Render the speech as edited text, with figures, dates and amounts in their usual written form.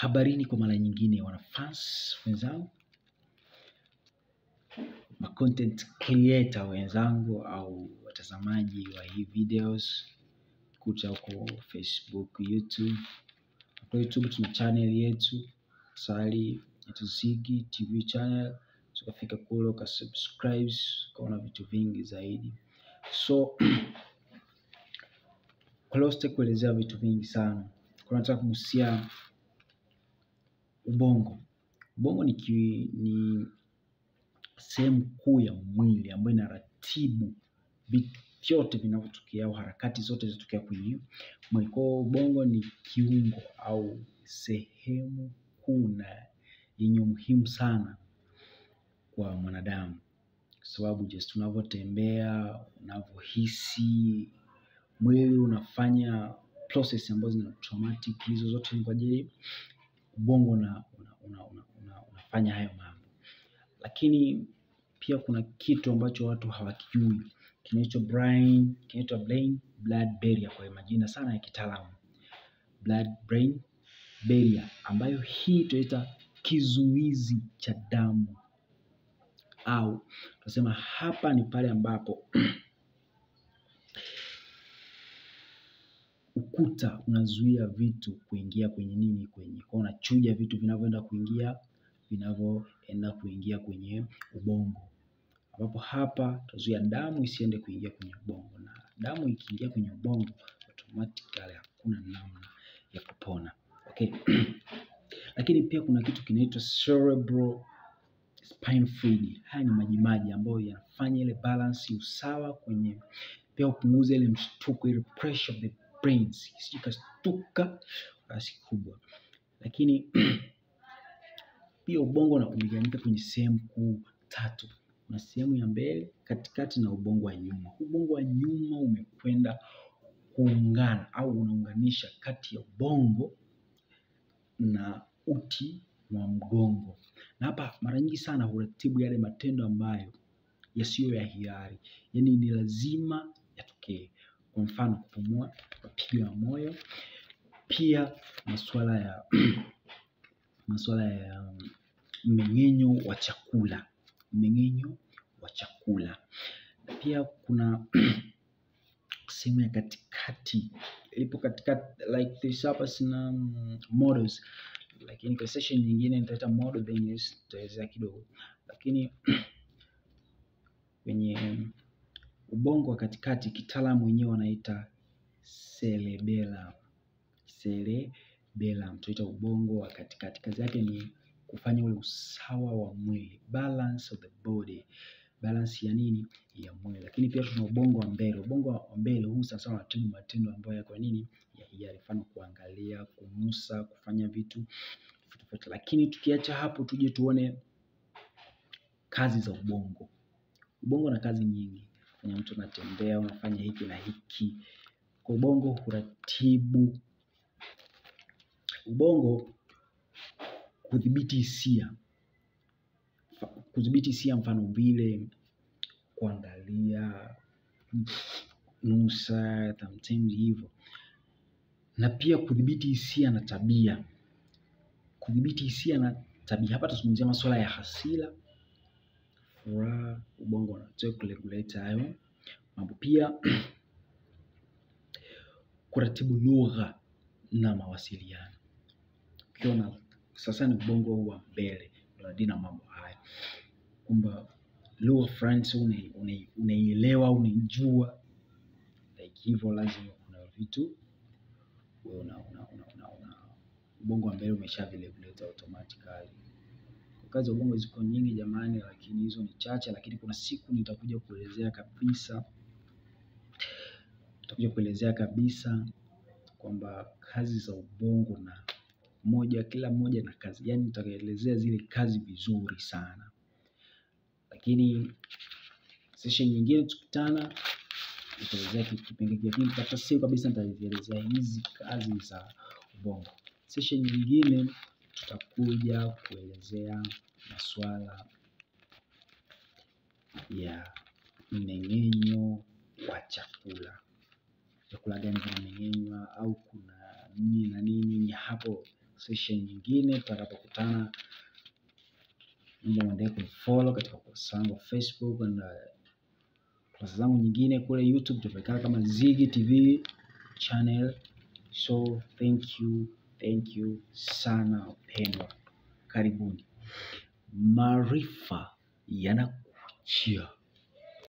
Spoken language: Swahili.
Habarini kwa mara nyingine wanafans wenzangu, ma content creator wenzangu au watazamaji wa hii videos kucha huko Facebook, YouTube. Kwa YouTube tuna channel yetu Sali Ziggy TV channel, tukafika kule ukasubscribe ukaona vitu vingi zaidi. So close kuelezea vitu vingi sana. Kwa nataka kugusia ubongo. Ubongo ni sehemu kuu ya mwili ambayo inaratibu vitu vyote vinavyotokea au harakati zote zinazotokea kwenye mwili. Kwa ubongo ni kiungo au sehemu kuu na yenye muhimu sana kwa mwanadamu, kwa sababu just unavyotembea, unavyohisi, mwili unafanya process ambazo ni automatic, hizo zote ni kwa ajili ubongo unafanya hayo mambo. Lakini pia kuna kitu ambacho watu hawakijui, kinaitwa brain blood barrier kwa majina sana ya kitaalamu. Blood brain barrier, ambayo hii tunaita kizuizi cha damu, au tunasema hapa ni pale ambapo ukuta unazuia vitu kuingia kwenye kwa unachuja vitu vinavyoenda kuingia kwenye ubongo, ambapo hapa tunazuia damu isiende kuingia kwenye ubongo, na damu ikiingia kwenye ubongo automatically hakuna namna ya kupona. Okay. Lakini pia kuna kitu kinaitwa cerebral spine fluid. Haya ni majimaji ambayo yanafanya ile balance, usawa kwenye, pia upunguze ile mshtuko, ile pressure of the brains isikastuka kasi kubwa. Lakini pia ubongo umegawanyika kwenye sehemu kuu tatu. Kuna sehemu ya mbele, katikati na ubongo wa nyuma. Ubongo wa nyuma umekwenda kuungana au unaunganisha kati ya ubongo na uti wa mgongo. Na hapa mara nyingi sana huratibu yale matendo ambayo yasiyo ya hiari, yaani ni lazima yatokee. Kwa mfano kupumua, mapigo ya moyo, pia masuala ya mmeng'enyo wa chakula. Pia kuna sehemu ya katikati, ipo katikati like this hapa sina models, lakini kwa session nyingine nitaita model then tutaelezea kidogo. Lakini kwenye ubongo wa katikati kitaalamu wenyewe wanaita cerebellum. Tunaita ubongo wa katikati. Kazi yake ni kufanya ule usawa wa mwili, balance of the body, balance ya nini, ya mwili. Lakini pia tuna ubongo wa mbele. Ubongo wa mbele huu sasa unatibu matendo ambayo ya kwa nini ya hiari, mfano kuangalia, kunusa, kufanya vitu. Lakini tukiacha hapo tuje tuone kazi za ubongo. Ubongo na kazi nyingi. Kwenye mtu unatembea, unafanya hiki na hiki. Kwa ubongo huratibu, ubongo kudhibiti hisia, mfano vile kuangalia, nusa, sometimes hivyo. Na pia kudhibiti hisia na tabia. Hapa tuzungumzia masuala ya hasira, furaha, ubongo unatoa kuregulate hayo mambo. Pia kuratibu lugha na mawasiliano. Ukiona sasa ni ubongo wa mbele ndio na mambo haya, kwamba lugha fulani unaielewa, unaijua, like hivyo. Lazima kuna vitu ubongo wa mbele umeshaviregulate automatically. Kwa kazi ya ubongo ziko nyingi jamani, lakini hizo ni chache. Lakini kuna siku nitakuja kuelezea kabisa kwamba kazi za ubongo na kila moja na kazi, yaani nitaelezea zile kazi vizuri sana. Lakini session nyingine tukutana nitaelezea kipengele kingine tafsiri kabisa, nitaelezea hizi kazi za ubongo. Session nyingine tutakuja kuelezea masuala ya mmeng'enyo wa chakula. Chakula gani kinameng'enywa au kuna nini na nini hapo session nyingine tutakapokutana. Muendelee kunifollow katika kurasa zangu Facebook na kurasa zangu nyingine kule YouTube tunapatikana kama Ziggy TV channel. So thank you sana wapendwa, karibuni. Maarifa yanakujia.